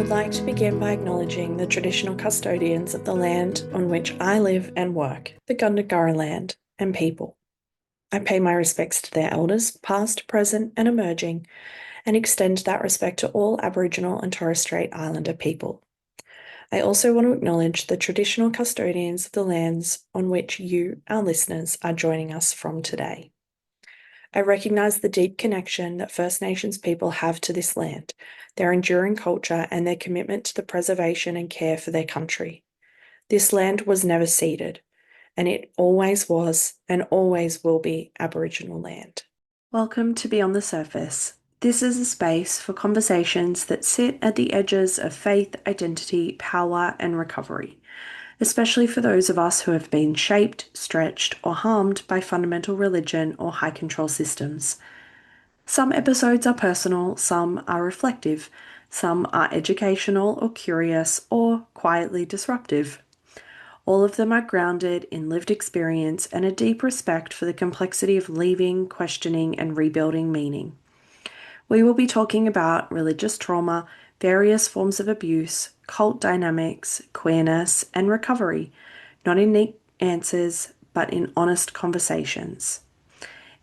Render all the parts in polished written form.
would like to begin by acknowledging the traditional custodians of the land on which I live and work, the Gundungurra land and people. I pay my respects to their elders, past, present, and emerging, and extend that respect to all Aboriginal and Torres Strait Islander people. I also want to acknowledge the traditional custodians of the lands on which you, our listeners, are joining us from today. I recognise the deep connection that First Nations people have to this land, their enduring culture, and their commitment to the preservation and care for their country. This land was never ceded, and it always was and always will be Aboriginal land. Welcome to Beyond the Surface. This is a space for conversations that sit at the edges of faith, identity, power, and recovery, especially for those of us who have been shaped, stretched, or harmed by fundamental religion or high control systems. Some episodes are personal, some are reflective, some are educational or curious or quietly disruptive. All of them are grounded in lived experience and a deep respect for the complexity of leaving, questioning, and rebuilding meaning. We will be talking about religious trauma, various forms of abuse, cult dynamics, queerness, and recovery, not in neat answers, but in honest conversations.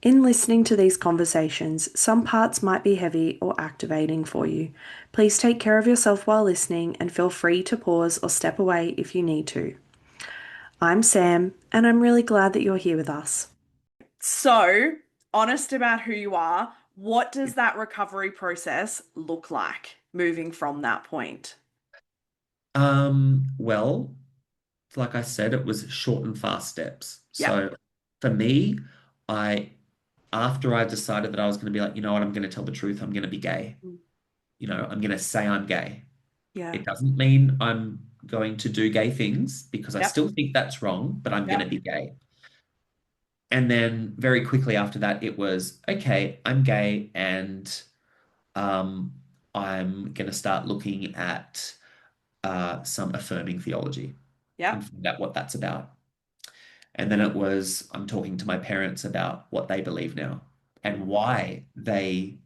In listening to these conversations, some parts might be heavy or activating for you. Please take care of yourself while listening and feel free to pause or step away if you need to. I'm Sam, and I'm really glad that you're here with us. So, honest about who you are, what does that recovery process look like moving from that point? Well, like I said, it was short and fast steps. Yep. So for me, I after I decided that I was going to be like, you know what, I'm going to tell the truth, I'm going to be gay. I'm going to say I'm gay. Yeah. It doesn't mean I'm going to do gay things because I Yep. still think that's wrong, but I'm going to Yep. be gay. And then very quickly after that, it was, okay, I'm gay and um, I'm going to start looking at some affirming theology and Yep. find out what that's about. And then it was, I'm talking to my parents about what they believe now and why they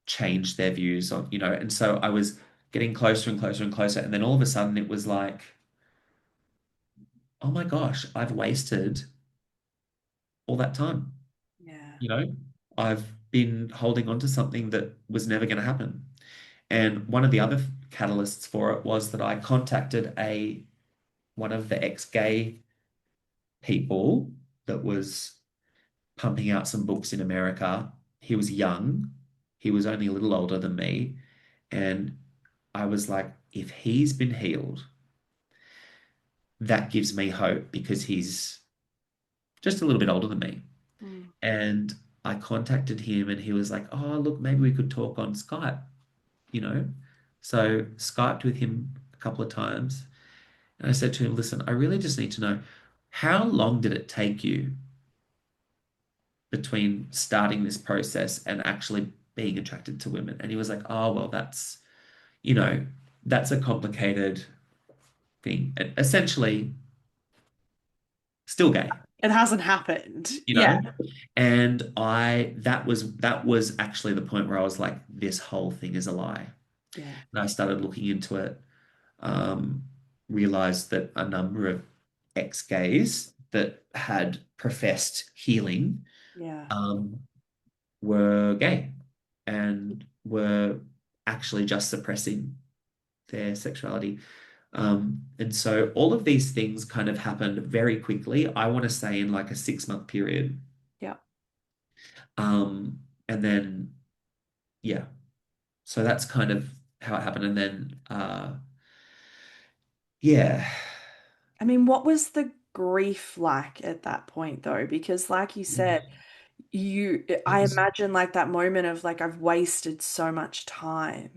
changed their views on, and so I was getting closer and closer and closer. And then all of a sudden it was like, oh my gosh, I've wasted all that time. Yeah. You know, I've been holding on to something that was never going to happen. And one of the other catalysts for it was that I contacted a one of the ex-gay people that was pumping out some books in America. He was young. He was only a little older than me. And I was like, if he's been healed, that gives me hope because he's just a little bit older than me. Mm. And I contacted him and he was like, oh, look, maybe we could talk on Skype, you know? So Skyped with him a couple of times. And I said to him, listen, I really just need to know how long did it take you between starting this process and actually being attracted to women? And he was like, oh, well, you know, that's a complicated thing. Essentially, still gay, It hasn't happened. you Yeah. know? And that was actually the point where I was like, this whole thing is a lie. Yeah. And I started looking into it, um, realized that a number of ex-gays that had professed healing Yeah. um, were gay and were actually just suppressing their sexuality. And so all of these things kind of happened very quickly. I want to say in like a 6 month period. Yeah. And then, yeah, so that's kind of how it happened. And then, yeah, I mean, what was the grief like at that point though? Because like you said, it I was imagine like that moment of like, I've wasted so much time.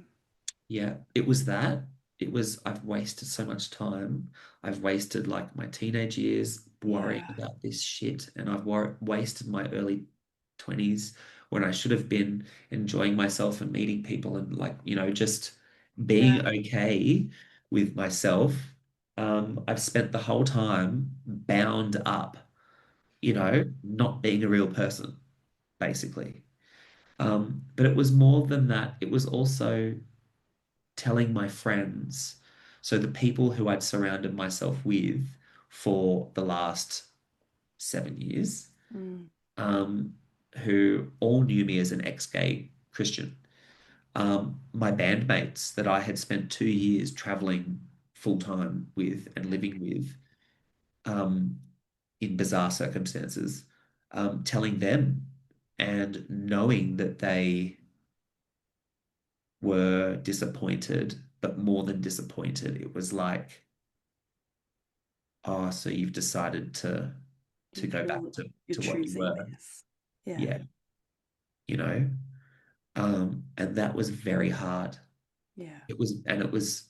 Yeah, it was that. It was, I've wasted so much time. I've wasted like my teenage years worrying Yeah. about this shit, and I've wasted my early 20s when I should have been enjoying myself and meeting people and like, just being Yeah. okay with myself. I've spent the whole time bound up, Yeah. not being a real person, basically. But it was more than that. It was also telling my friends, so the people who I'd surrounded myself with for the last 7 years, Mm. um, who all knew me as an ex-gay Christian. My bandmates that I had spent 2 years traveling full time with and living with, um, in bizarre circumstances, telling them and knowing that they were disappointed, but more than disappointed, it was like, oh, so you've decided to go back You're to what you choosing were. this. Yeah. Yeah, you know. And that was very hard. Yeah. It was, and it was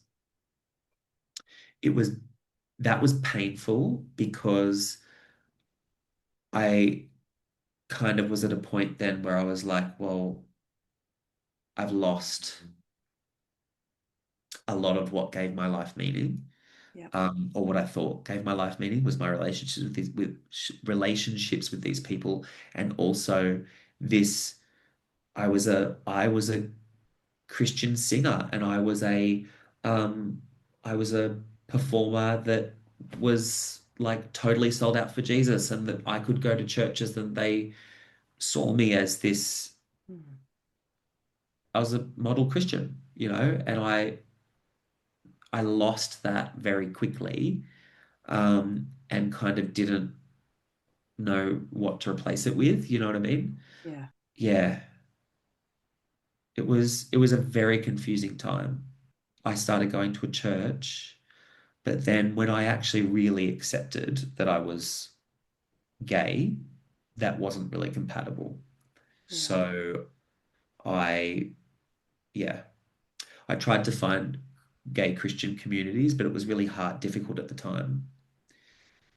that was painful because I kind of was at a point then where I was like, well, I've lost a lot of what gave my life meaning, Yeah. or what I thought gave my life meaning was my relationships with relationships with these people, and also this. I was a Christian singer, and um, I was a performer that was like totally sold out for Jesus, and that I could go to churches and they saw me as this. Mm. I was a model Christian, and I lost that very quickly, and kind of didn't know what to replace it with. You know what I mean? Yeah. Yeah, it was a very confusing time. I started going to a church, but then when I actually really accepted that I was gay, that wasn't really compatible. Yeah. So I, yeah, I tried to find gay Christian communities, but it was really hard, difficult at the time.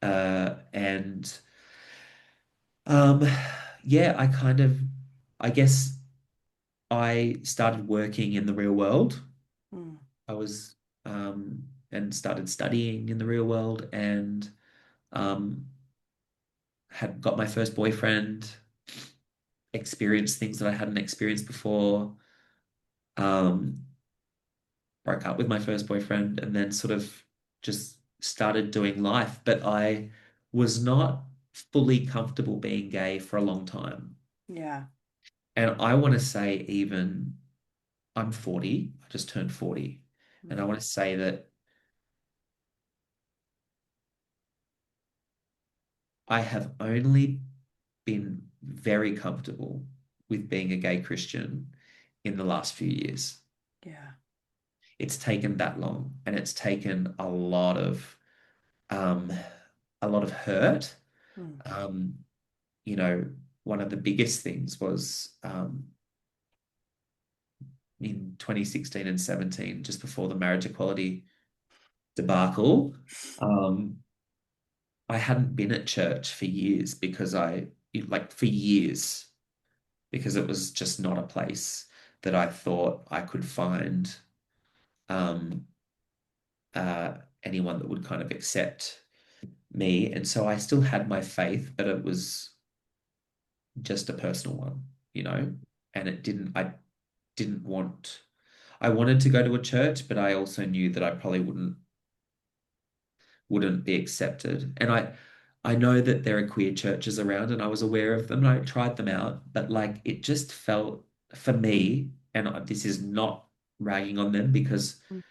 And um, yeah, I guess I started working in the real world. Mm. I was, and started studying in the real world, and um, had got my first boyfriend, experienced things that I hadn't experienced before, um, broke up with my first boyfriend, and then sort of just started doing life. But I was not fully comfortable being gay for a long time. Yeah. And I want to say, even I'm 40, I just turned 40. And I Mm. want to say that I have only been very comfortable with being a gay Christian in the last few years. Yeah. It's taken that long, and it's taken um, a lot of hurt. Mm. Um, you know, one of the biggest things was, in 2016 and 17, just before the marriage equality debacle. Um, I hadn't been at church for years like for years, because it was just not a place that I thought I could find, um, anyone that would kind of accept me. And so I still had my faith, but it was just a personal one. And didn't want, I wanted to go to a church, but I also knew that I probably wouldn't be accepted. And I know that there are queer churches around, and I was aware of them and I tried them out, but like it just felt for me, and this is not ragging on them, because Mm.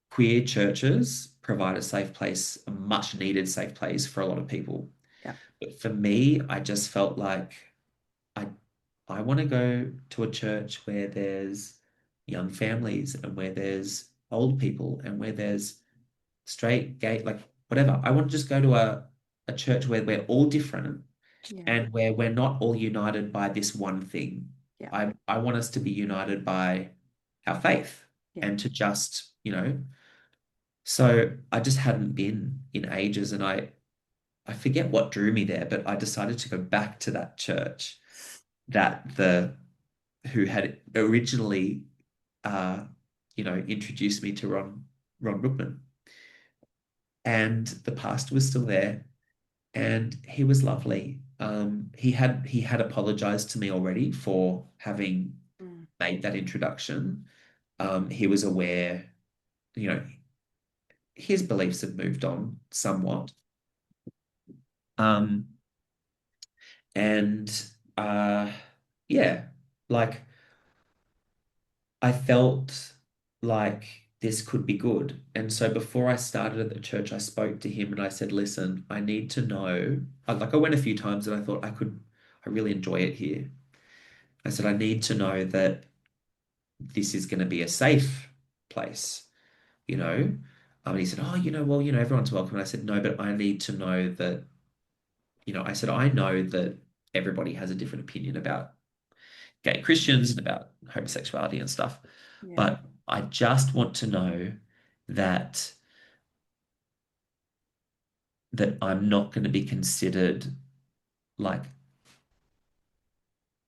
queer churches provide a safe place, a much needed safe place for a lot of people. Yeah. But for me, I just felt like I I want to go to a church where there's young families, and where there's old people, and where there's straight, gay, like whatever. I want to just go to a church where we're all different, Yeah. and where we're not all united by this one thing. Yeah. I want us to be united by our faith, Yeah. and to just, so I just hadn't been in ages, and I forget what drew me there, but I decided to go back to that church that the who had originally, uh, introduced me to Ron Brookman. And the pastor was still there, and he was lovely. He had apologized to me already for having Mm. made that introduction. He was aware, you know, his beliefs had moved on somewhat. Um, and yeah, like I felt like this could be good. And so before I started at the church, I spoke to him and I said, listen, I need to know. I went a few times and I thought I really enjoy it here. I said, I need to know that this is going to be a safe place, you know? And he said, oh, well, everyone's welcome. And I said, no, but I need to know that, I said, I know that everybody has a different opinion about gay Christians and about homosexuality and stuff. Yeah. But I just want to know that I'm not going to be considered like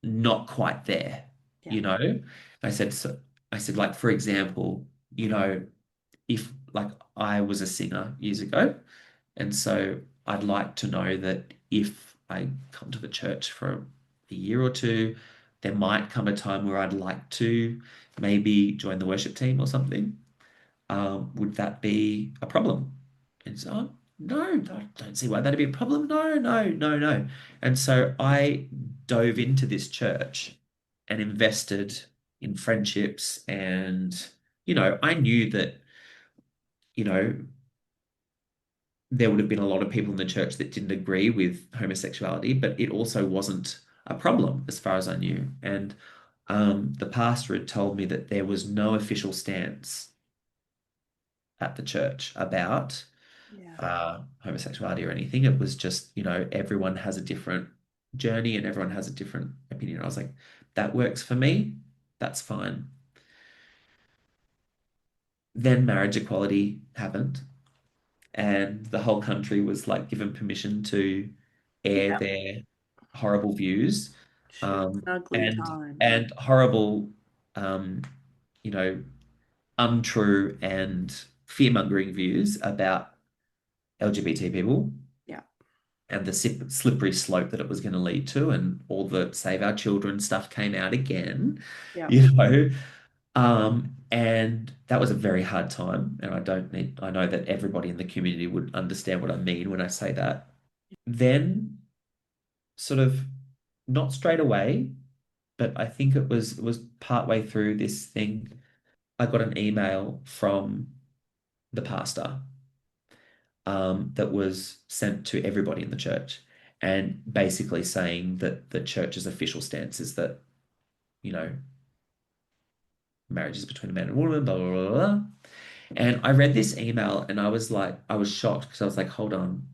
not quite there, Yeah. you know? I said so I said, like, for example, if like I was a singer years ago, and so I'd like to know that if I come to the church for a year or two, there might come a time where I'd like to maybe join the worship team or something. Would that be a problem? And so, no, I don't see why that'd be a problem. No, no, no, no. And so I dove into this church and invested in friendships. And, I knew that, you know, there would have been a lot of people in the church that didn't agree with homosexuality, but it also wasn't a problem as far as I knew. And the pastor had told me that there was no official stance at the church about Yeah. homosexuality or anything. It was just, everyone has a different journey and everyone has a different opinion. I was like, that works for me. That's fine. Then marriage equality happened, and the whole country was like given permission to air Yeah. their horrible views, Sure. An ugly and time. horrible, um, you know, untrue and fear-mongering views about LGBT people Yeah. and the slippery slope that it was going to lead to, and all the Save Our Children stuff came out again, Yeah. you know. And that was a very hard time. And I know that everybody in the community would understand what I mean when I say that. Then, sort of, not straight away, but I think it was partway through this thing, I got an email from the pastor that was sent to everybody in the church, and basically saying that the church's official stance is that, you know, marriage is between a man and a woman, blah, blah, blah, blah. And I read this email and I was like, I was shocked because I was like, hold on.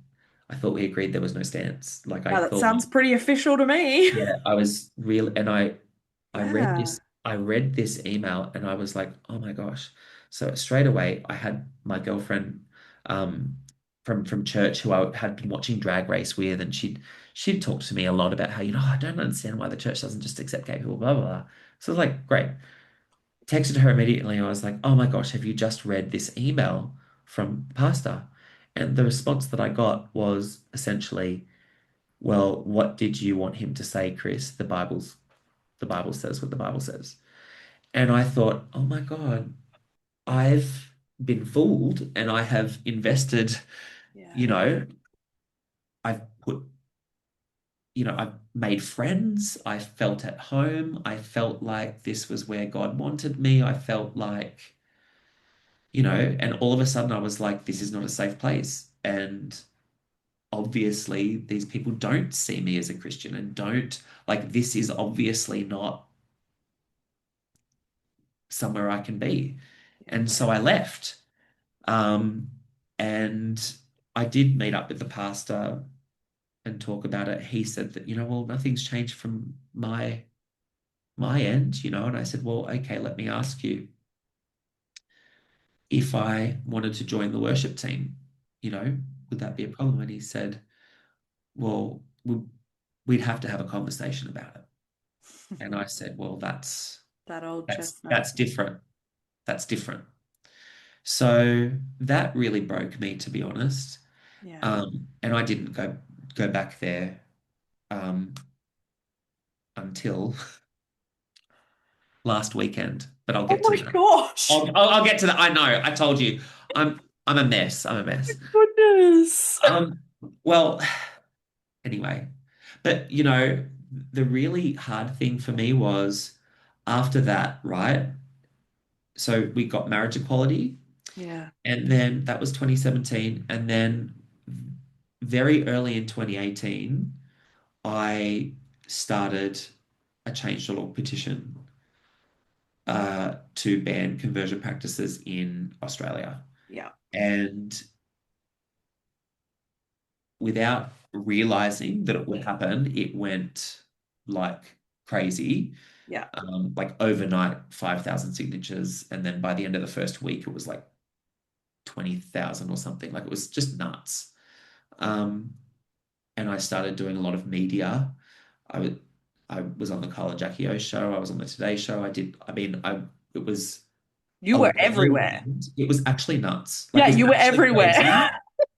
I thought we agreed there was no stance. Like I Wow, that thought, sounds pretty official to me. yeah, I was real, and Yeah. I read this email and I was like, oh my gosh. So straight away I had my girlfriend um from church who I had been watching Drag Race with, and she'd talked to me a lot about how, I don't understand why the church doesn't just accept gay people, blah blah blah. So I was like, great. Texted her immediately. I was like, oh my gosh, have you just read this email from Pastor? And the response that I got was essentially, well, what did you want him to say, Chris? The Bible says what the Bible says. And I thought, oh my God, I've been fooled and I have invested, you Yeah. know, I've put, I've made friends. I felt at home. I felt like this was where God wanted me. I felt like, and all of a sudden I was like, this is not a safe place. And obviously, these people don't see me as a Christian and don't, like, this is obviously not somewhere I can be. Yeah. And so I left. Um, and I did meet up with the pastor and talk about it. He said that, well, nothing's changed from my end, and I said, well, okay, let me ask you, if I wanted to join the worship team, would that be a problem? And he said, well, we'd have to have a conversation about it. And I said, well, that's That old that's chestnut. that's different. That's different. So that really broke me, to be honest. Yeah. And I didn't go back there um, until last weekend, but I'll Oh get to my that. gosh. I'll get to that. I know. I told you. I'm a mess. I'm a mess. Goodness. Um, well, anyway, but the really hard thing for me was after that, right? So we got marriage equality, Yeah. and then that was 2017, and then very early in 2018, I started a change.org petition to ban conversion practices in Australia. Yeah. And without realizing that it would happen, it went like crazy. Yeah. Like overnight, 5,000 signatures. And then by the end of the first week, it was like 20,000 or something. Like it was just nuts. Um, and I started doing a lot of media. I would, I was on the Carl and Jackie O show. I was on the Today Show. It was You a were everywhere. whirlwind. It was actually nuts. Like Yeah, it was you were actually everywhere. crazy.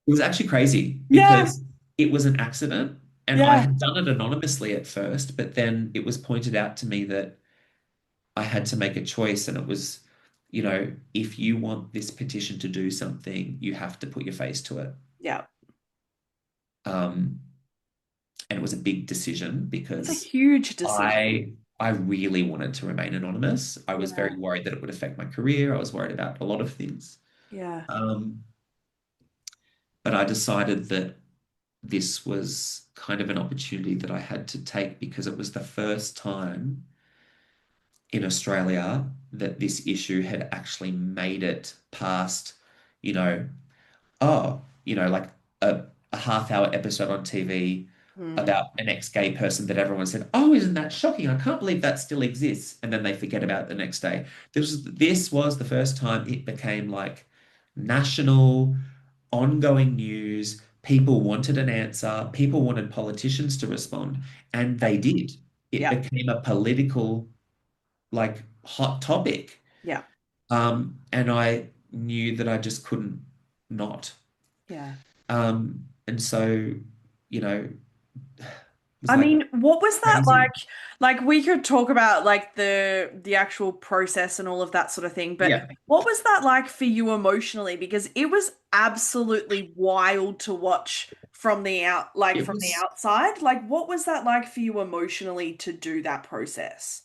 It was actually crazy Yeah. because it was an accident and I Yeah. had done it anonymously at first, but then it was pointed out to me that I had to make a choice and it was, if you want this petition to do something, you have to put your face to it. Yeah. Um, and it was a big decision It's a because huge decision. I really wanted to remain anonymous. I was Yeah. very worried that it would affect my career. I was worried about a lot of things. Yeah. Um, but I decided that this was kind of an opportunity that I had to take because it was the first time in Australia that this issue had actually made it past, you know, like a half-hour episode on TV Mm. about an ex-gay person that everyone said, "Oh, isn't that shocking? I can't believe that still exists." And then they forget about it the next day. This was the first time it became like national, ongoing news. People wanted an answer. People wanted politicians to respond, and Yeah. they did. It Yeah. became a political, like, hot topic. Yeah. And I knew that I just couldn't not. Yeah. And so, it was I like mean, what was that like? crazy. Like we could talk about like the actual process and all of that sort of thing, but Yeah, what was that like for you emotionally? Because it was absolutely wild to watch from it from the was, outside. Like what was that like for you emotionally to do that process?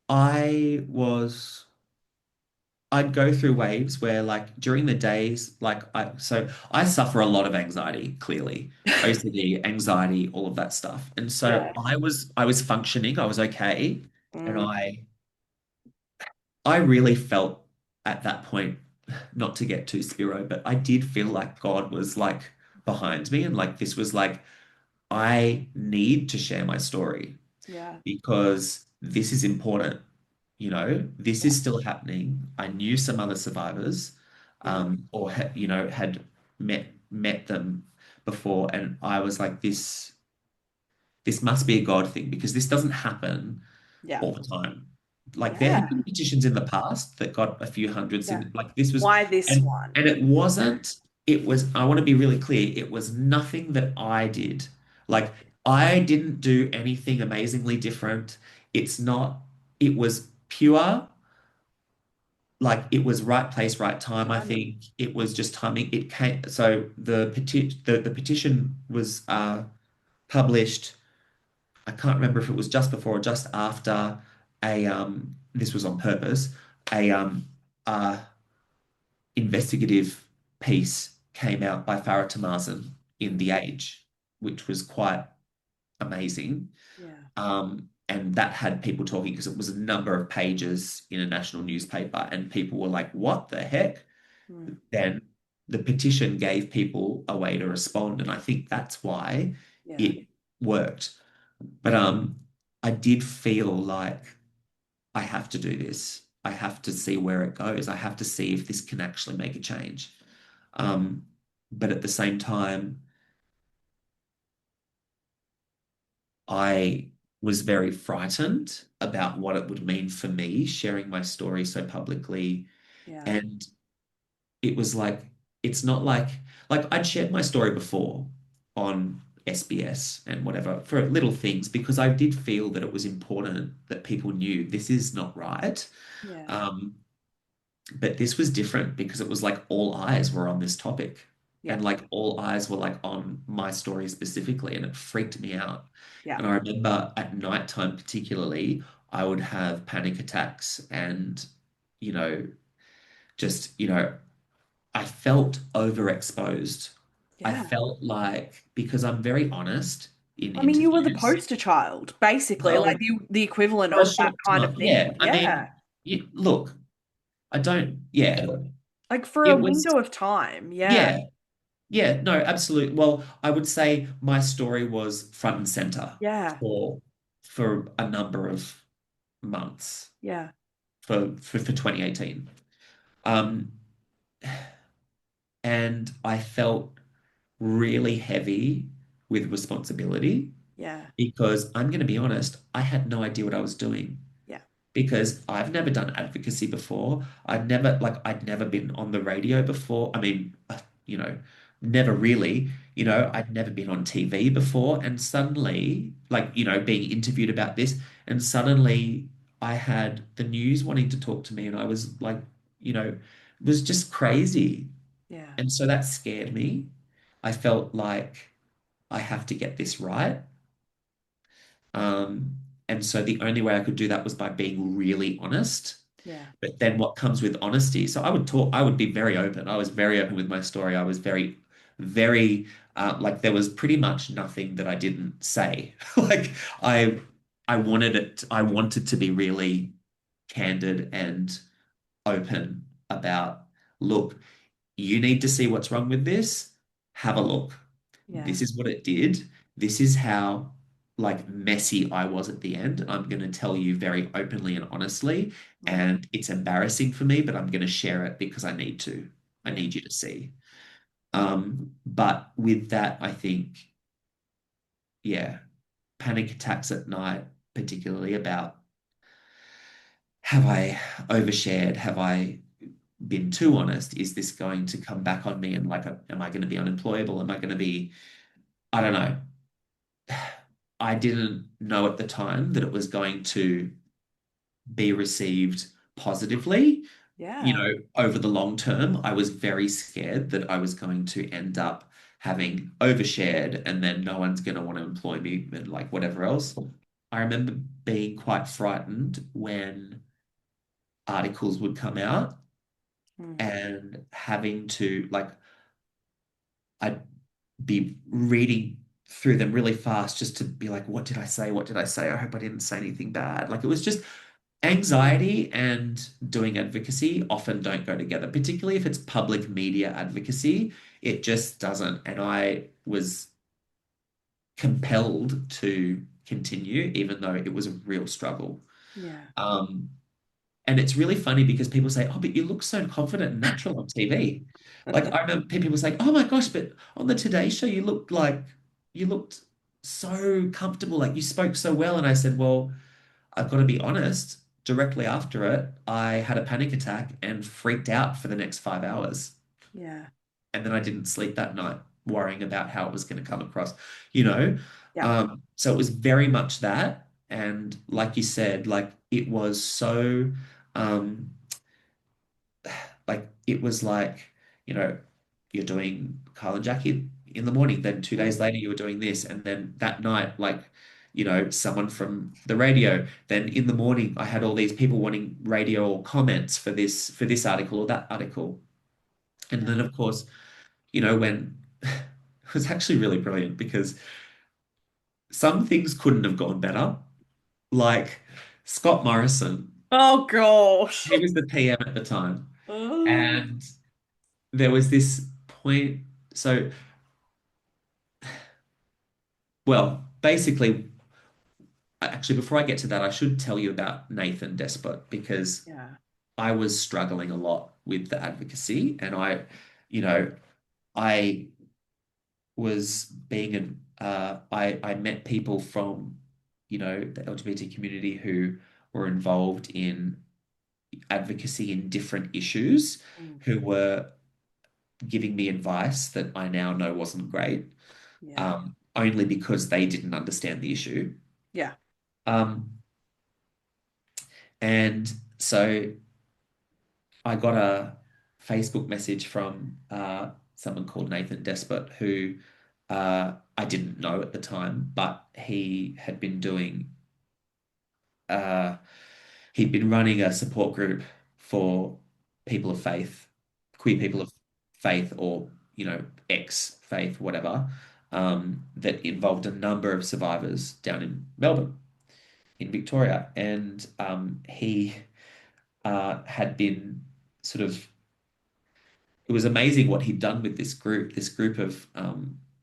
I was, I'd go through waves where, like, during the days, so I suffer a lot of anxiety, clearly, OCD, anxiety, all of that stuff. And so Yeah. I was functioning, I was okay. And Mm, I really felt at that point, not to get too spiro, but I did feel like God was like behind me and like this was like, I need to share my story yeah. because this is important. This Yeah. is still happening. I knew some other survivors, Yeah. or had met them before, and I was like, this must be a God thing because this doesn't happen Yeah. all the time. Like there have Yeah. been petitions in the past that got a few hundreds Yeah. in, like this was, Why this and one? and it wasn't. It was. I want to be really clear. It was nothing that I did. Like I didn't do anything amazingly different. It's not. It was pure. Like it was right place, right time. I Timing. think it was just timing. It came. So the petition was published. I can't remember if it was just before or just after this was on purpose, a uh investigative piece came out by Farah Tamazen in The Age, which was quite amazing. Yeah. And that had people talking because it was a number of pages in a national newspaper, and people were like, "What the heck?" Mm, Then the petition gave people a way to respond, and I think that's why yeah. it worked. But I did feel like I have to do this. I have to see where it goes. I have to see if this can actually make a change. Um, but at the same time, I was very frightened about what it would mean for me sharing my story so publicly. Yeah. And it was like, it's not like I'd shared my story before on SBS and whatever for little things because I did feel that it was important that people knew this is not right. Yeah. Um, but this was different because it was like all eyes were on this topic Yeah. and like all eyes were like on my story specifically, and it freaked me out. Yeah. And I remember at nighttime, particularly, I would have panic attacks and, you know, just, I felt overexposed. I Yeah. felt like, because I'm very honest in I mean, you were the interviews, poster child, basically, like well, the equivalent for a of that short kind of time, yeah. thing. I Yeah. mean, look, I don't, yeah, Like for a it was, window of time. Yeah. yeah, yeah, no, absolutely. Well, I would say my story was front and center Yeah. for a number of months Yeah. for 2018. Um, and I felt really heavy with responsibility Yeah. because I'm going to be honest, I had no idea what I was doing Yeah. because I've never done advocacy before. I'd never been on the radio before. I mean, never really, Mm. I'd never been on TV before. And suddenly, like, being interviewed about this, and suddenly I had the news wanting to talk to me, and I was like, it was just crazy. Yeah. And so that scared me. I felt like I have to get this right. Um, and so the only way I could do that was by being really honest. Yeah. But then what comes with honesty? So I would be very open. I was very open with my story. I was very, very, like there was pretty much nothing that I didn't say. Like I, I wanted to be really candid and open about, look, you need to see what's wrong with this. Have a look. Yeah. This is what it did. This is how like messy I was at the end. I'm going to tell you very openly and honestly. Mm. And it's embarrassing for me, but I'm going to share it because I need to. I Yeah. need you to see. But with that, I think, yeah, panic attacks at night, particularly about have I overshared? Have I been too honest? Is this going to come back on me? And like, am I going to be unemployable? Am I going to be, I don't know. I didn't know at the time that it was going to be received positively. Yeah. Over the long term, I was very scared that I was going to end up having overshared and then no one's going to want to employ me and like whatever else. I remember being quite frightened when articles would come out Mm. and having to like I'd be reading through them really fast just to be like, what did I say? What did I say? I hope I didn't say anything bad. Like it was just anxiety and doing advocacy often don't go together, particularly if it's public media advocacy. It just doesn't. And I was compelled to continue, even though it was a real struggle. Yeah. Um, And it's really funny because people say, "Oh, but you look so confident and natural on TV." Like I remember people saying, "Oh my gosh, but on the Today Show, you looked so comfortable, like you spoke so well." And I said, "Well, I've got to be honest. Directly after it, I had a panic attack and freaked out for the next 5 hours, Yeah. and then I didn't sleep that night, worrying about how it was going to come across, you know." Yeah. So it was very much that, and like you said, like it was so. Um, like it was like, you know, you're doing Carl and Jackie in the morning, then 2 days Mm. later you were doing this, and then that night, like, someone from the radio. Then in the morning, I had all these people wanting radio comments for this article or that article. And Yeah. then of course, when it was actually really brilliant because some things couldn't have gone better. Like Scott Morrison, Oh gosh. he was the PM at the time. Oh. And there was this point. So, well, basically, actually, before I get to that, I should tell you about Nathan Despot because Yeah. I was struggling a lot with the advocacy, and you know, I was being an I met people from, the LGBT community who were involved in advocacy in different issues, Mm. who were giving me advice that I now know wasn't great. Yeah. only because they didn't understand the issue. Yeah. Um, and so I got a Facebook message from someone called Nathan Despot, who I didn't know at the time, but he had been doing, uh, he'd been running a support group for people of faith, queer people of faith, or, ex-faith, whatever, that involved a number of survivors down in Melbourne, in Victoria. And he had been sort of it was amazing what he'd done with this group of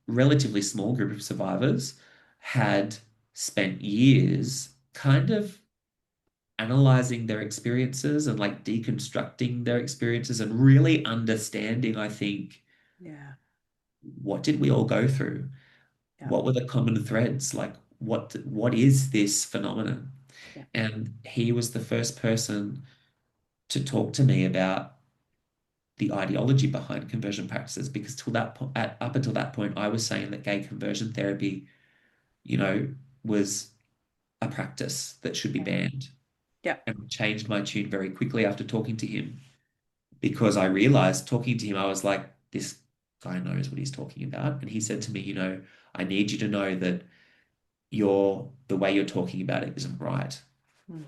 relatively small group of survivors had spent years kind of analyzing their experiences and like deconstructing their experiences and really understanding, I think, Yeah. what did we all go through? Yeah. What were the common threads? Like what is this phenomenon? Yeah. And he was the first person to talk to me about the ideology behind conversion practices because up until that point, I was saying that gay conversion therapy, you know, was a practice that should be Yeah. banned. Yeah. And I changed my tune very quickly after talking to him because I realized talking to him, I was like, this guy knows what he's talking about. And he said to me, I need you to know that the way you're talking about it isn't right. Mm.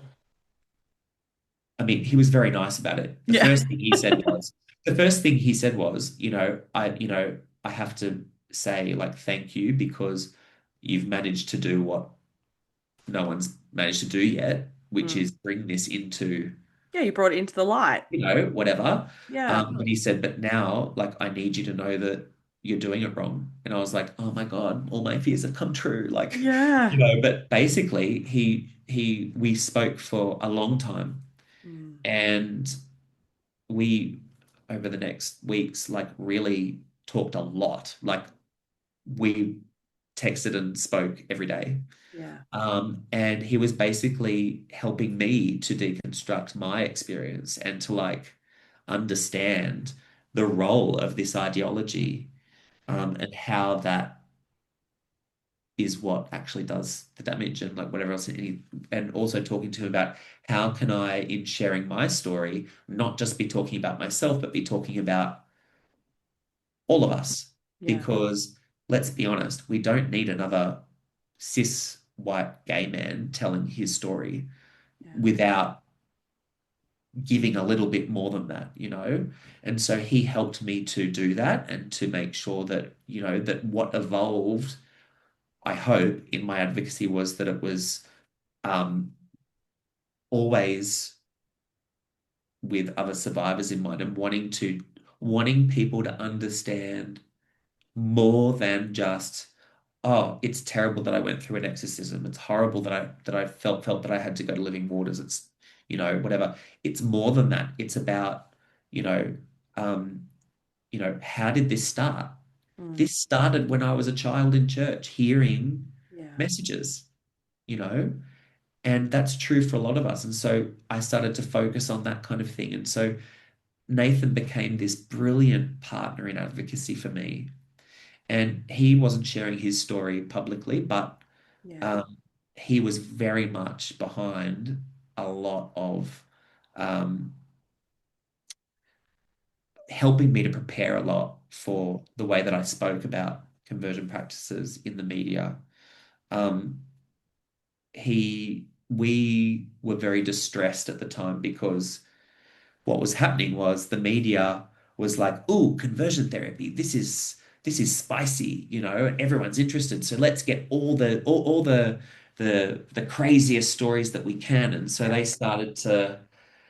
I mean, he was very nice about it. Yeah. The first thing he said was, I have to say like thank you because you've managed to do what no one's managed to do yet, which Mm. is bring this into, Yeah, you brought it into the light. whatever. Yeah. But he said, but now, like, I need you to know that you're doing it wrong. And I was like, oh my God, all my fears have come true. Like, Yeah. but basically we spoke for a long time Mm. and we over the next weeks like really talked a lot. Like we texted and spoke every day. Yeah. And he was basically helping me to deconstruct my experience and to like understand the role of this ideology, Mm. and how that is what actually does the damage and like whatever else. And also talking to him about how can I, in sharing my story, not just be talking about myself, but be talking about all of us. Yeah. Because let's be honest, we don't need another cis white gay man telling his story Yeah. without giving a little bit more than that. And so he helped me to do that and to make sure that, that what evolved, I hope, in my advocacy was that it was um, always with other survivors in mind and wanting people to understand more than just, oh, it's terrible that I went through an exorcism. It's horrible that I felt that I had to go to living waters. It's, whatever. It's more than that. It's about, you know, um, how did this start? Mm. This started when I was a child in church hearing Yeah. messages, you know, and that's true for a lot of us. And so I started to focus on that kind of thing. And so Nathan became this brilliant partner in advocacy for me. And he wasn't sharing his story publicly, but Yeah. um, he was very much behind a lot of um, helping me to prepare a lot for the way that I spoke about conversion practices in the media. Um, we were very distressed at the time because what was happening was the media was like, "Oh, conversion therapy. This is spicy, and everyone's interested. So let's get all the craziest stories that we can." And so Yeah. they started to,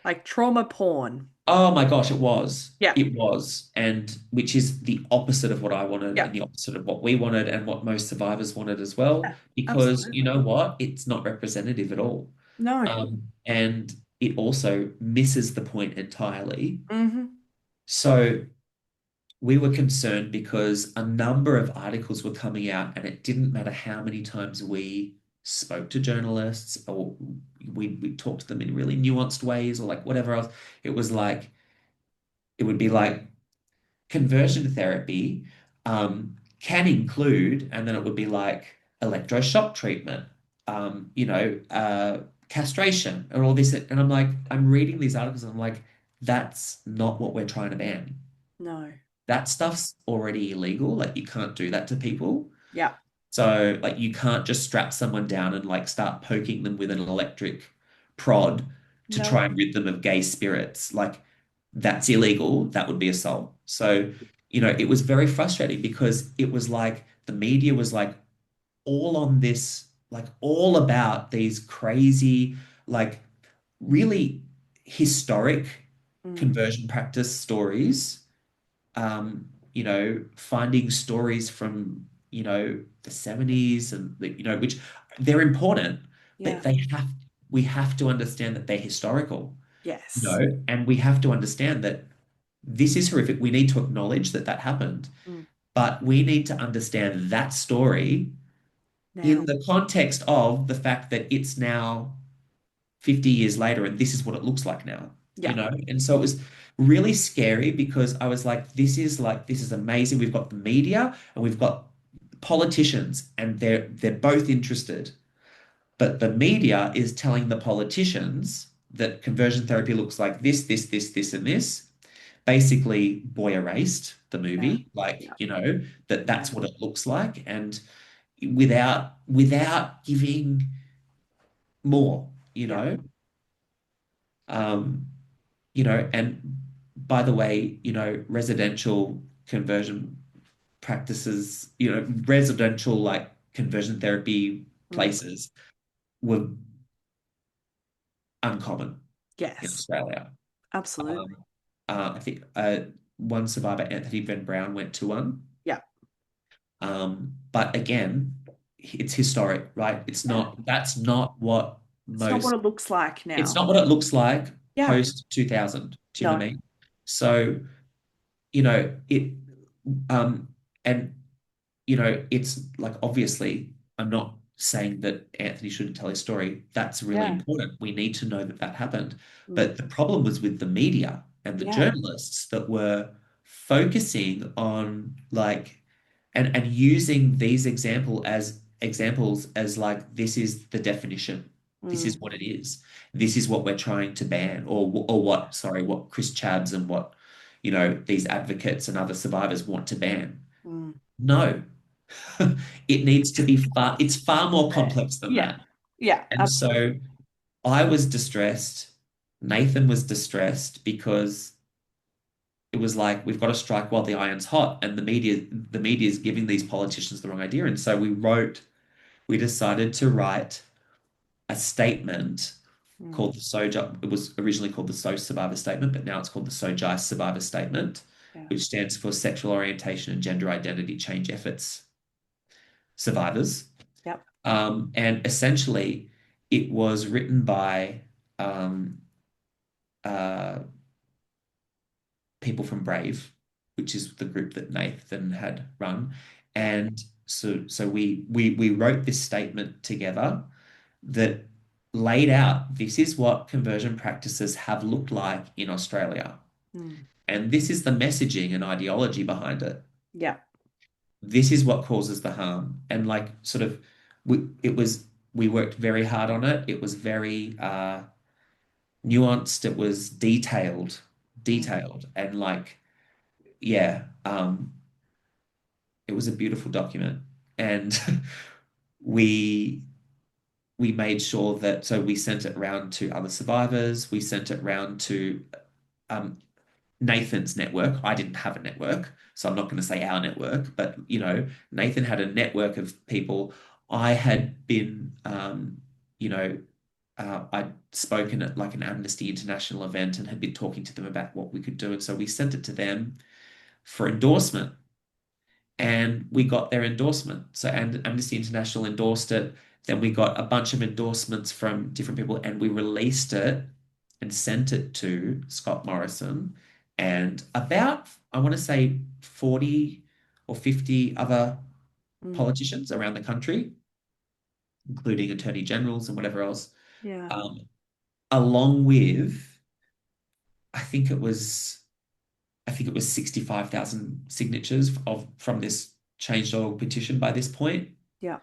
Like trauma porn. oh my gosh, it was. Yeah. It was. And which is the opposite of what I wanted Yeah. and the opposite of what we wanted and what most survivors wanted as well. Yeah. Because you Absolutely. know what? It's not representative at all. No. And it also misses the point entirely. Hmm. So we were concerned because a number of articles were coming out, and it didn't matter how many times we spoke to journalists or we talked to them in really nuanced ways or like whatever else. It was like, it would be like conversion therapy. can include, and then it would be like electroshock treatment, castration, and all this. And I'm like, I'm reading these articles, and I'm like, that's not what we're trying to ban. No. That stuff's already illegal. Like, you can't do that to people. Yeah. So, like, you can't just strap someone down and like start poking them with an electric prod to No. try and rid them of gay spirits. Like, that's illegal. That would be assault. So, it was very frustrating because it was like the media was like all on this, like all about these crazy, like really historic Mm. conversion practice stories, finding stories from, the 70s and which they're important, but Yeah. we have to understand that they're historical, Yes. and we have to understand that this is horrific. We need to acknowledge that that happened, Mm. but we need to understand that story in Now. the context of the fact that it's now 50 years later and this is what it looks like now, Yeah. And so it was really scary because I was like, this is amazing. We've got the media and we've got politicians and they're both interested. But the media is telling the politicians that conversion therapy looks like this, and this. Basically, Boy Erased, the Yeah. movie, like, Yeah. that's Yeah. what it looks like. And without giving more, Yeah. Um, and by the way, residential conversion practices, residential like conversion therapy Mm. places were uncommon in Yes. Australia. Um, Absolutely. I think one survivor, Anthony Van Brown, went to one. Yeah. But again, it's historic, right? Yeah. That's not what It's not what most, it looks like it's now. not what it looks like Yeah. post 2000. Do you know No. what I mean? So, you know, it, um, and it's like, obviously, I'm not saying that Anthony shouldn't tell his story. That's really Yeah. important. We need to know that that happened. Mm. But the problem was with the media and the Yeah. journalists that were focusing on like and using these examples as like, this is the definition. This is Mm. what it is. This is what we're trying to ban, or what, sorry, what Chris Chabs and what these advocates and other survivors want to ban. Mm. No, it needs to be it's far more complex than Yeah. that. Yeah. And Absolutely. so I was distressed. Nathan was distressed because it was like, we've got to strike while the iron's hot, and the media is giving these politicians the wrong idea. And so we decided to write a statement Mm. called the SOJI. It was originally called the SO Survivor Statement, but now it's called the SOJI Survivor Statement, Yeah. which stands for Sexual Orientation and Gender Identity Change Efforts Survivors. Yep. And essentially, it was written by um, uh, people from Brave, which is the group that Nathan had run. Yeah. And so we wrote this statement together that laid out, this is what conversion practices have looked like in Australia. Mm. And this is the messaging and ideology behind it. Yeah. This is what causes the harm. And like, sort of, we worked very hard on it. It was very nuanced. It was Mm. detailed, and like, yeah, it was a beautiful document. And we we made sure that, so we sent it around to other survivors. We sent it around to um, Nathan's network. I didn't have a network, so I'm not going to say our network, but Nathan had a network of people. I had been, I'd spoken at like an Amnesty International event and had been talking to them about what we could do, and so we sent it to them for endorsement, and we got their endorsement. So, and Amnesty International endorsed it. Then we got a bunch of endorsements from different people, and we released it and sent it to Scott Morrison and about, I want to say, 40 or 50 other Mm. politicians around the country, including attorney generals and whatever else, Yeah. um, along with, I think it was, 65,000 signatures from this change.org petition by this point. Yeah.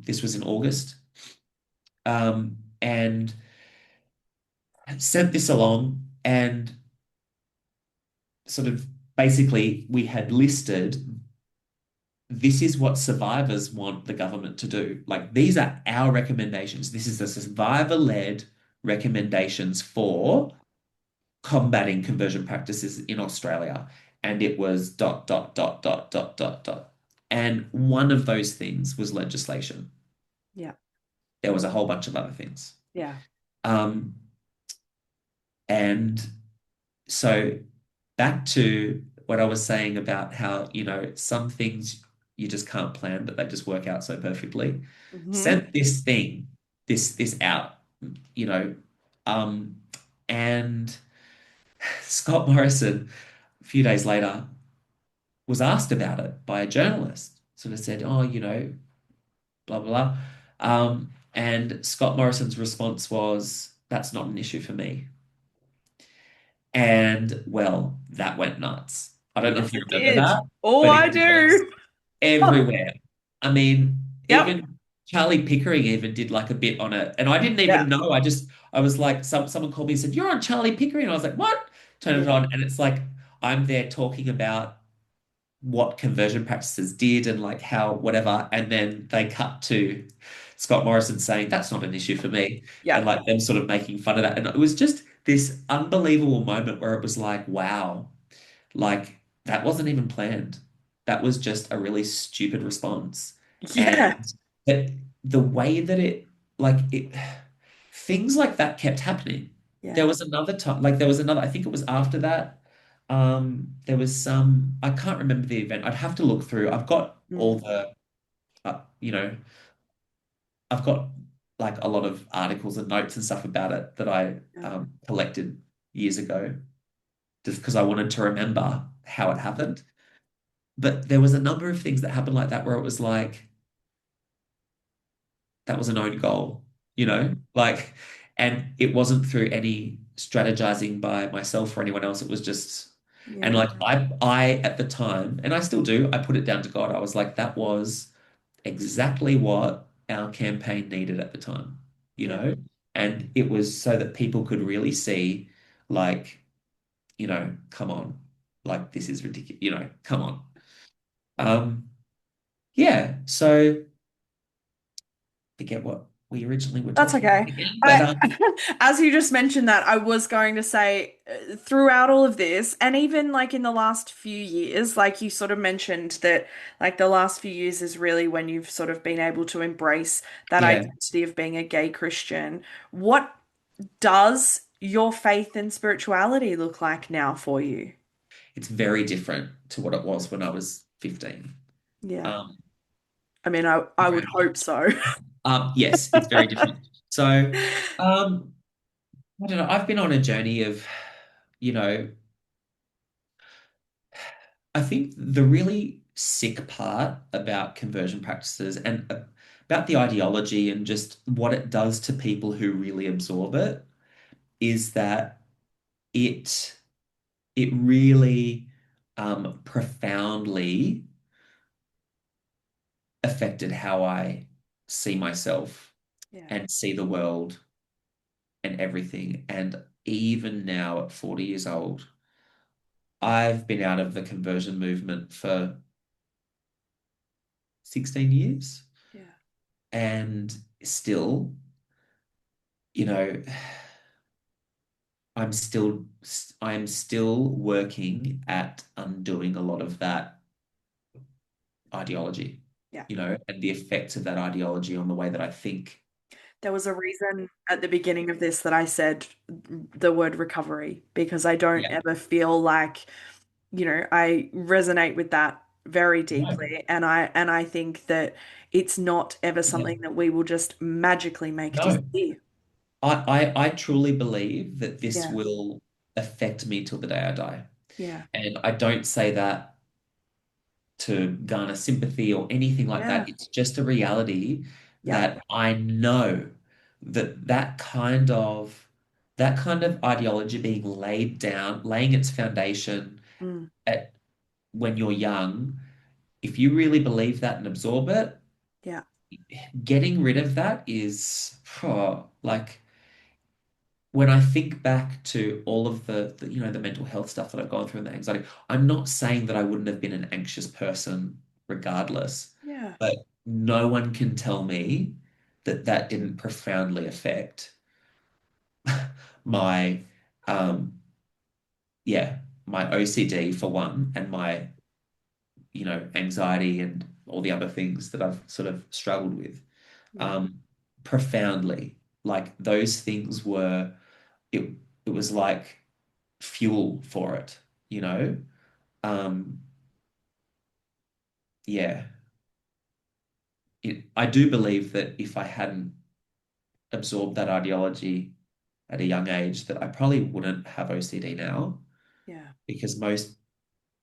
This was in August. And sent this along and sort of basically we had listed this is what survivors want the government to do. Like these are our recommendations. This is the survivor-led recommendations for combating conversion practices in Australia. And it was dot, dot, dot, dot, dot, dot, dot. And one of those things was legislation. Yeah. There was a whole bunch of other things. Yeah. Um, and so back to what I was saying about how, some things you just can't plan, but they just work out so perfectly. Hmm. Sent this thing, this out, you know, um, and Scott Morrison, a few days later, was asked about it by a journalist. Sort of said, oh, blah, blah, blah. And Scott Morrison's response was, that's not an issue for me. And well, that went nuts. I don't know Yes, if you it remember did. that, Oh, but I it was do. everywhere. I mean, Yep. even Charlie Pickering even did like a bit on it. And I didn't even Yeah. know. I was like, someone called me and said, you're on Charlie Pickering. And I was like, what? Turn it Yeah. on. And it's like, I'm there talking about what conversion practices did and like how whatever. And then they cut to Scott Morrison saying, that's not an issue for me. And Yeah. like them sort of making fun of that. And it was just this unbelievable moment where it was like, wow, like that wasn't even planned. That was just a really stupid response. Yeah. And that the way that things like that kept happening. There Yeah. was another time, like there was another, I think it was after that. There was I can't remember the event. I'd have to look through. I've got all Mm. the, uh, you know, I've got like a lot of articles and notes and stuff about it that I Yeah. collected years ago just because I wanted to remember how it happened. But there was a number of things that happened like that where it was like, that was an own goal, like, and it wasn't through any strategizing by myself or anyone else. It was just, and Yeah. like I at the time, and I still do, I put it down to God. I was like, that was exactly what our campaign needed at the time, you Yeah. know, and it was so that people could really see, like, come on, like this is ridiculous, come on. Um, yeah, so forget what we originally were That's talking about okay. again, but I, as you just mentioned that, I was going to say throughout all of this, and even like in the last few years, like you sort of mentioned that, like the last few years is really when you've sort of been able to embrace that yeah, identity of being a gay Christian. What does your faith and spirituality look like now for you? it's very different to what it was when I was 15. Yeah. Um, I mean, I would very hope much. so. Yes, it's very different. So, I don't know. I've been on a journey of, you know, I think the really sick part about conversion practices and about the ideology and just what it does to people who really absorb it is that it it really profoundly affected how I see myself Yeah. and see the world and everything. And even now at 40 years old, I've been out of the conversion movement for 16 years Yeah. and still, you know, I'm still working at undoing a lot of that ideology, Yeah. and the effects of that ideology on the way that I think. There was a reason at the beginning of this that I said the word recovery because I don't Yeah. ever feel like, I resonate with that very No, deeply and I think that it's not ever yeah, something that we will just magically make no. disappear. I truly believe that this Yeah. will affect me till the day I die. Yeah. And I don't say that to garner sympathy or anything like Yeah. that. It's just a reality Yep. that I know that that kind of ideology being laid down, laying its foundation Mm. at when you're young if you really believe that and absorb it, Yeah. getting rid of that is like when I think back to all of the mental health stuff that I've gone through and the anxiety, I'm not saying that I wouldn't have been an anxious person regardless, Yeah. but no one can tell me that that didn't profoundly affect my um yeah, my OCD for one, and my, anxiety and all the other things that I've sort of struggled with Yeah. um profoundly. Like those things were it it was like fuel for it, you know? Um, yeah. I do believe that if I hadn't absorbed that ideology at a young age, that I probably wouldn't have OCD now, Yeah. because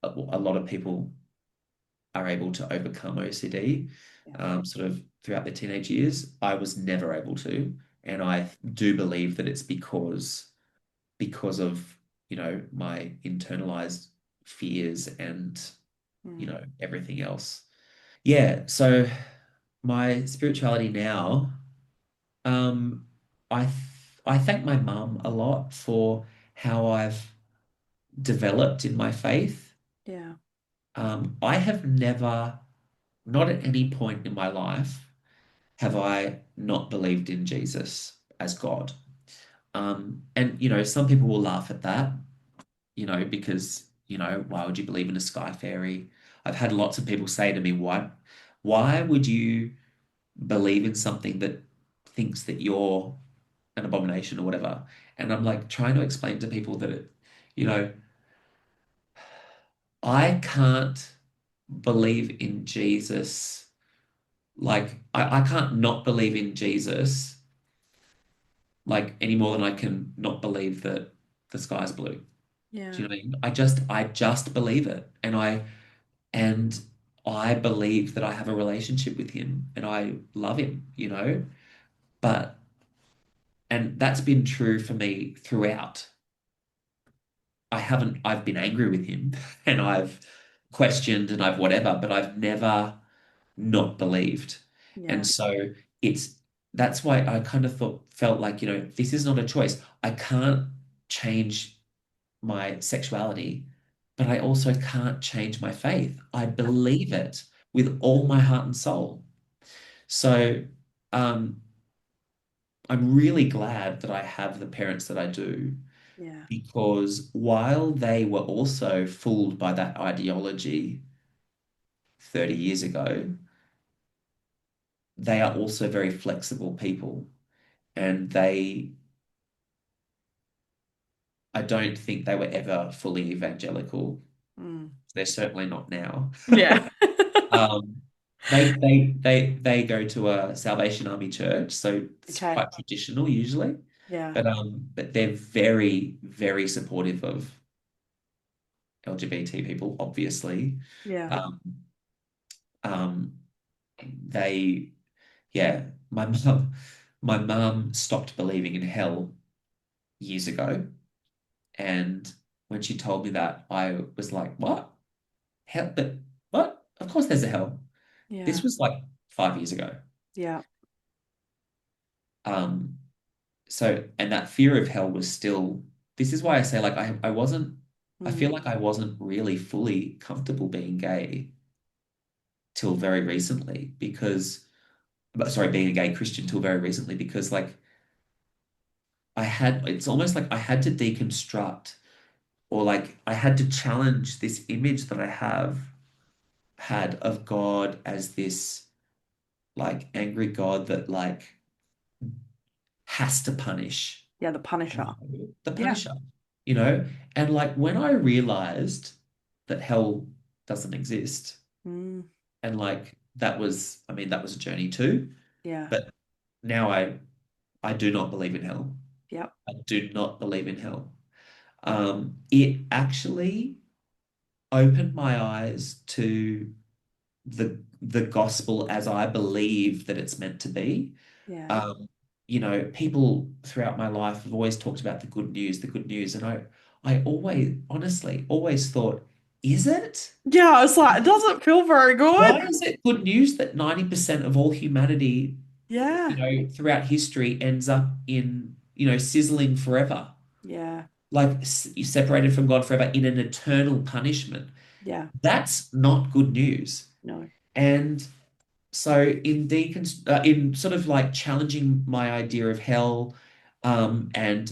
a lot of people are able to overcome OCD Yeah. sort of throughout their teenage years. I was never able to, and I do believe that it's because of, my internalized fears and, Mm. everything else. Yeah, so my spirituality now, um, I thank my mum a lot for how I've developed in my faith. Yeah. I have never, not at any point in my life, have I not believed in Jesus as God. And some people will laugh at that, because, why would you believe in a sky fairy? I've had lots of people say to me, why would you believe in something that thinks that you're an abomination or whatever? And I'm like trying to explain to people that you know, I can't believe in Jesus. Like I can't not believe in Jesus like any more than I can not believe that the sky's blue. Do Yeah. you know what I mean? I just believe it. And I believe that I have a relationship with him and I love him. But and that's been true for me throughout. I've been angry with him and I've questioned and I've whatever, but I've never not believed. And Yeah. so it's that's why I kind of felt like, this is not a choice. I can't change my sexuality, but I also can't change my faith. I believe it with all my heart and soul. So um, I'm really glad that I have the parents that I do, Yeah. because while they were also fooled by that ideology 30 years ago, they are also very flexible people. And I don't think they were ever fully evangelical. Mm. They're certainly not now. Yeah. Um, they go to a Salvation Army church, so it's Okay. quite traditional usually. Yeah. But they're very, very supportive of LGBT people, obviously. Yeah. Um, um, they, yeah, my mum stopped believing in hell years ago, and when she told me that, I was like, "What? Hell? But what? Of course, there's a hell." This Yeah. was like 5 years ago. Yeah. Um, and that fear of hell was still, this is why I say, like, I Mm. feel like I wasn't really fully comfortable being gay till very recently sorry, being a gay Christian till very recently, because like it's almost like I had to deconstruct, or like I had to challenge this image that I have had of God as this like angry God that like has to punish. Yeah. The Punisher. The Yeah. Punisher, you know? And like when I realized that hell doesn't exist, Mm. and like that was a journey too, Yeah. but now I do not believe in hell. Yep. I do not believe in hell. It actually opened my eyes to the gospel as I believe that it's meant to be. Yeah. Um, People throughout my life have always talked about the good news, and I always, honestly, always thought is it? Yeah, I was like, it doesn't feel very good. Why is it good news that 90% of all humanity, Yeah, throughout history ends up in, sizzling forever? yeah, Like separated from God forever in an eternal punishment. yeah, That's not good news. no, And so in sort of like challenging my idea of hell, and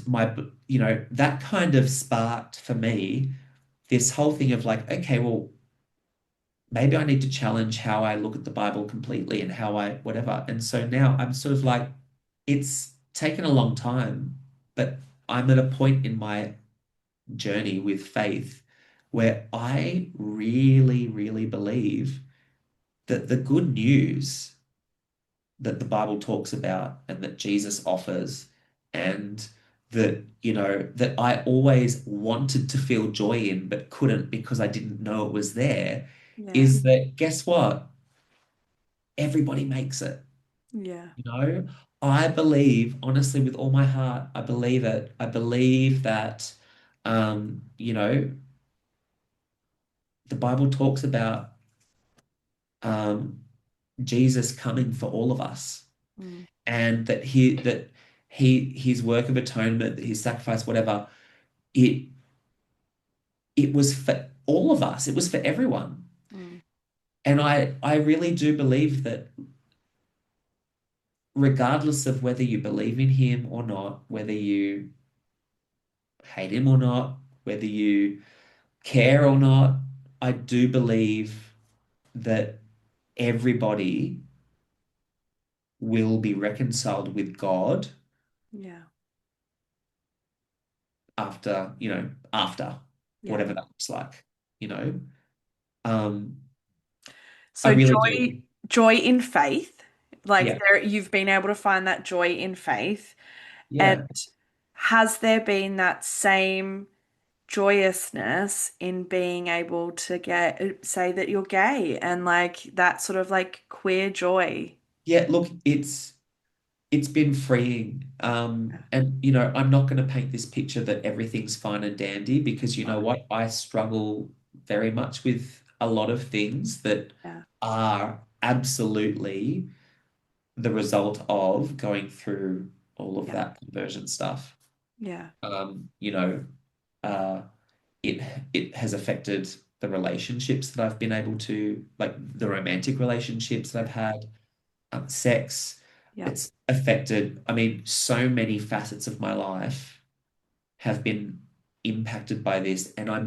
that kind of sparked for me this whole thing of like, okay, well, maybe I need to challenge how I look at the Bible completely and how I whatever. And so now I'm sort of like, it's taken a long time, but I'm at a point in my journey with faith where I really, really believe that the good news that the Bible talks about and that Jesus offers, and that I always wanted to feel joy in but couldn't because I didn't know it was there, yeah, is that guess what? Everybody makes it. yeah, You know, I believe, honestly, with all my heart, I believe it. I believe that, um, you know, the Bible talks about um, Jesus coming for all of us, mm, and that his work of atonement, his sacrifice, whatever, it it was for all of us. It was for everyone. mm, And I really do believe that regardless of whether you believe in him or not, whether you hate him or not, whether you care or not, I do believe that everybody will be reconciled with God yeah, after yeah. whatever that looks like, you know. Um, I So really do. joy in faith, like Yeah. there, you've been able to find that joy in faith, and Yeah. has there been that same joyousness in being able to get say that you're gay and like that sort of like queer joy? Yeah, look, it's been freeing. And I'm not going to paint this picture that everything's fine and dandy because you know No, what? I struggle very much with a lot of things that yeah, are absolutely the result of going through all of yeah, that conversion stuff. yeah, Um, you know, uh, it it has affected the relationships that I've been able to, like the romantic relationships that I've had, sex. yeah, It's affected, I mean, so many facets of my life have been impacted by this, and I'm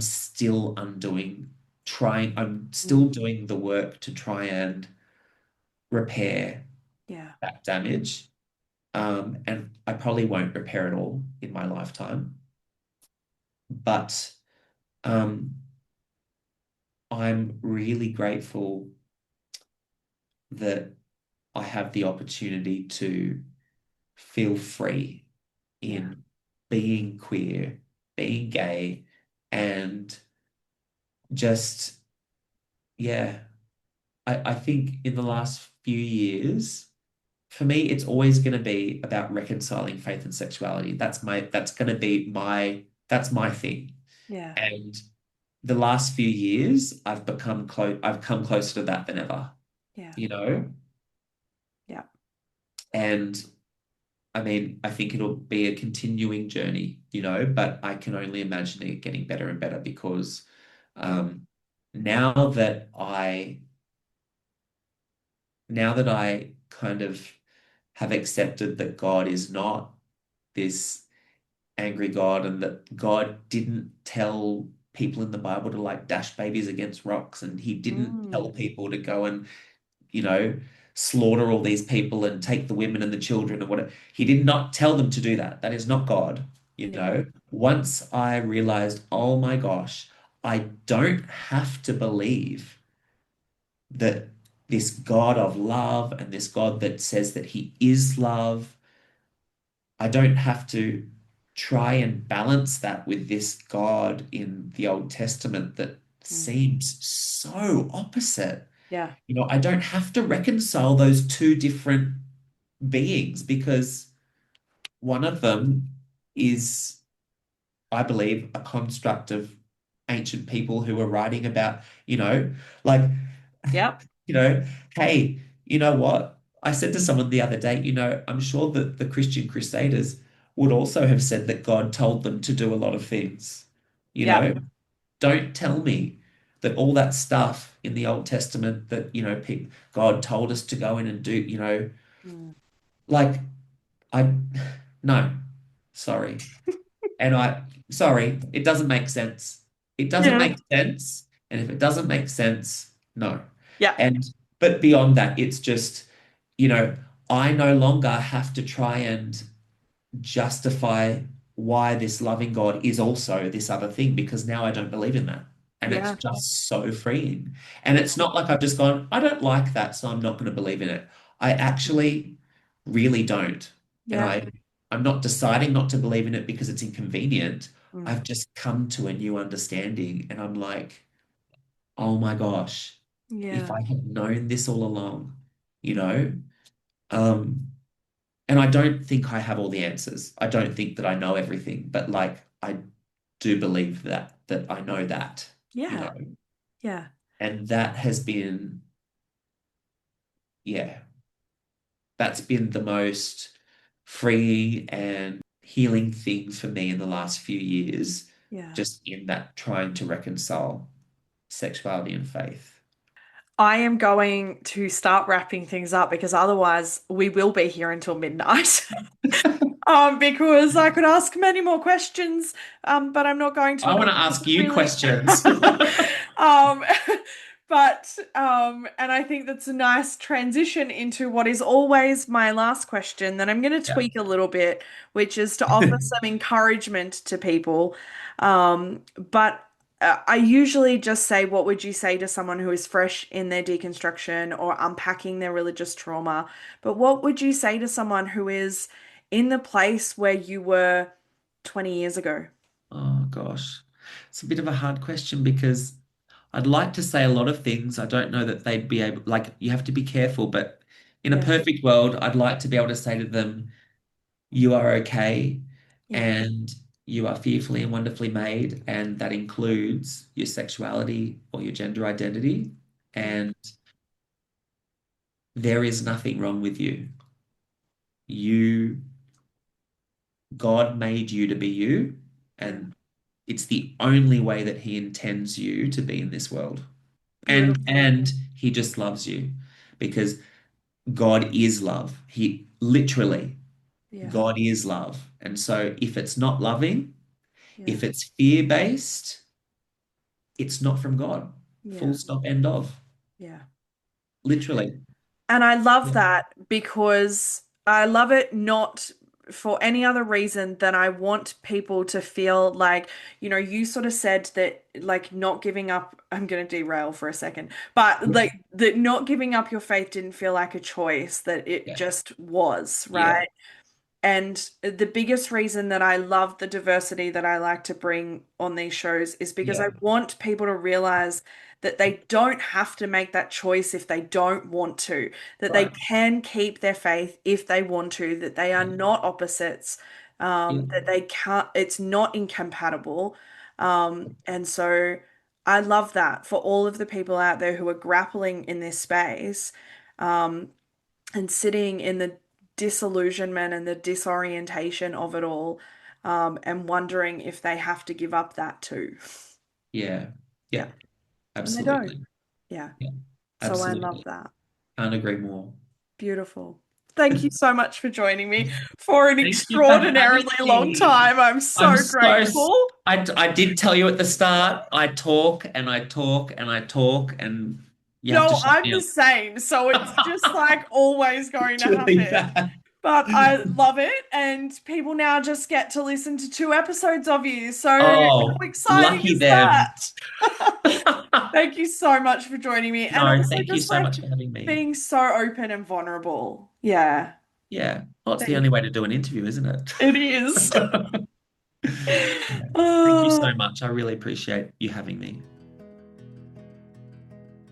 mm, still doing the work to try and repair yeah, that damage. And I probably won't repair it all in my lifetime, but um, I'm really grateful that I have the opportunity to feel free yeah, in being queer, being gay, and just, yeah, I think in the last few years, for me, it's always going to be about reconciling faith and sexuality. That's going to be that's my thing. yeah, And the last few years, I've come closer to that than ever, yeah, you know? yeah, And I mean, I think it'll be a continuing journey, but I can only imagine it getting better and better because um, now that I now that I kind of have accepted that God is not this angry God and that God didn't tell people in the Bible to like dash babies against rocks and he didn't mm, tell people to go and you know, slaughter all these people and take the women and the children and whatever. He did not tell them to do that. That is not God, you yeah, know. Once I realized, oh my gosh, I don't have to believe that this God of love and this God that says that he is love, I don't have to try and balance that with this God in the Old Testament that mm, seems so opposite. yeah, I don't have to reconcile those two different beings because one of them is, I believe, a construct of ancient people who were writing about, like, Yep. you know, hey, you know what? I said to someone the other day, I'm sure that the Christian Crusaders would also have said that God told them to do a lot of things. You Yep. know, don't tell me that all that stuff in the Old Testament that, God told us to go in and do, Mm. like, I, no, sorry. Sorry, it doesn't make sense. It doesn't Yeah. make sense. And if it doesn't make sense, no. Yeah. And, but beyond that, it's just, you know, I no longer have to try and justify why this loving God is also this other thing because now I don't believe in that. And it's Yeah. just so freeing. And it's not like I've just gone, I don't like that, so I'm not going to believe in it. I actually really don't. And Yeah. I'm not deciding not to believe in it because it's inconvenient. Mm. I've just come to a new understanding and I'm like, oh my gosh, if Yeah. I had known this all along, you know, um, and I don't think I have all the answers. I don't think that I know everything, but like I do believe that I know that, you Yeah. know. Yeah. And that has been, yeah, that's been the most freeing and healing thing for me in the last few years, Yeah. just in that trying to reconcile sexuality and faith. I am going to start wrapping things up because otherwise we will be here until midnight. Because I could ask many more questions, but I'm not going to I want because to this ask is you really questions. um and I think that's a nice transition into what is always my last question that I'm going to Yeah. tweak a little bit, which is to offer some encouragement to people. But I usually just say, what would you say to someone who is fresh in their deconstruction or unpacking their religious trauma? But what would you say to someone who is in the place where you were 20 years ago? Oh gosh. It's a bit of a hard question because I'd like to say a lot of things. I don't know that they'd be able, like, you have to be careful, but in a Yeah, perfect world, I'd like to be able to say to them, you are okay yeah, and you are fearfully and wonderfully made, and that includes your sexuality or your gender identity. yeah, And there is nothing wrong with you. You, God made you to be you, yeah. and it's the only way that He intends you to be in this world. And Beautiful. and He just loves you because God is love. He literally, Yeah, God is love. And so if it's not loving, yeah, if it's fear-based, it's not from God. Full yeah, stop, end of. yeah. Literally. And I love Yeah. that because I love it not for any other reason than I want people to feel like, you sort of said that like not giving up, I'm going to derail for a second, but Yeah. like that not giving up your faith didn't feel like a choice, that it Yeah. just was, Yeah. right? And the biggest reason that I love the diversity that I like to bring on these shows is because I Yeah. want people to realize that they don't have to make that choice if they don't want to, that they Right. can keep their faith if they want to, that they are Yeah. not opposites, Yeah. that they can't, it's not incompatible. And so I love that for all of the people out there who are grappling in this space. Um, and sitting in the disillusionment and the disorientation of it all, and wondering if they have to give up that too. Yeah. Yeah, Yeah. and they don't. Absolutely. Yeah, Yeah. so I love Absolutely. that. Can't agree more. Beautiful. Thank you so much for joining me for an Thank you for having extraordinarily long me. time. I'm I'm so so, grateful. I did tell you at the start, I talk and I talk and I talk, and you have to No, shut I'm me the up. same, so it's just like always going to Truly happen. bad. But I love it, and people now just get to listen to 2 episodes of you. So Oh, how exciting lucky is them. that? Thank you so much for joining me, and No, also thank you just so like much for having me. being so open and vulnerable. Yeah, Yeah. Well, it's the thank only way to do an interview, isn't it? it is. Yeah. Thank you so Oh. much. I really appreciate you having me.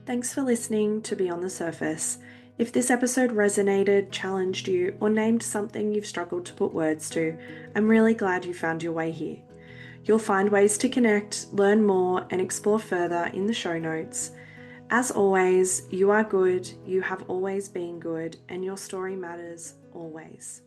Thanks for listening to Beyond the Surface. If this episode resonated, challenged you, or named something you've struggled to put words to, I'm really glad you found your way here. You'll find ways to connect, learn more, and explore further in the show notes. As always, you are good, you have always been good, and your story matters always.